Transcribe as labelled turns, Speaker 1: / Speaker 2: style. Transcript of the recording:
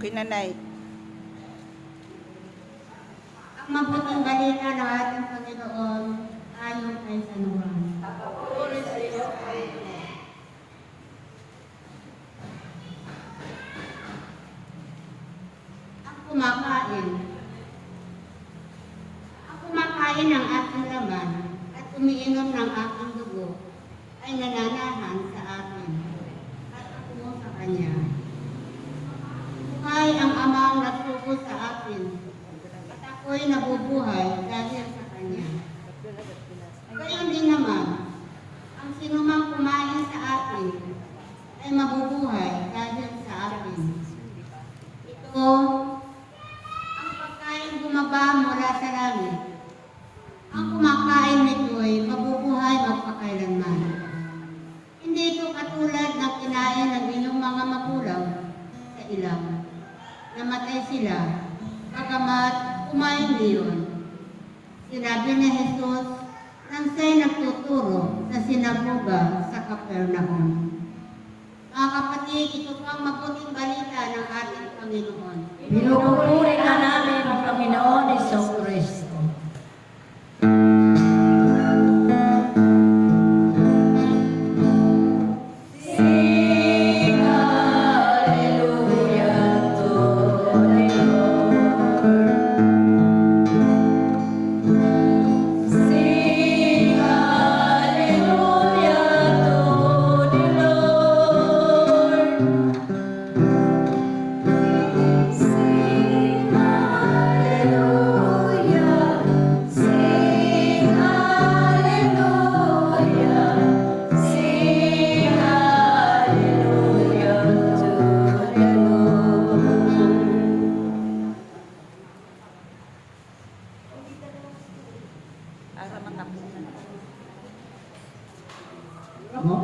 Speaker 1: Kinanay.
Speaker 2: Ang mabuting balita ng ating Panginoon ayon kay San Juan.
Speaker 3: Papuri sa iyo, Panginoon.
Speaker 2: Ang kumakain ng aking laman at umiinom ng aking dugo ay nananahan sa akin at ako sa kanya. Buhay ang amang nagtubo sa akin at ako'y nabubuhay dahil sa kanya. Gayon din naman, ang sinumang kumain sa akin ay mabubuhay dahil sa akin. Ito ang pagkain bumaba mula sa langit. Ang kumakain nito'y mabubuhay magpakailanman. Hindi ito katulad ng kinain ng inyong mga magulang sa ilang. Namatay sila, bagamat kumain niyon. Sinabi ni Jesus nang siya'y nagtuturo sa sinagoga sa Capernaum. Mga kapatid, ito po ang mabuting balita ng ating Panginoon.
Speaker 3: Pinupuri ka namin ang Panginoon Jesucristo.
Speaker 1: Para matapunan.
Speaker 2: Ano?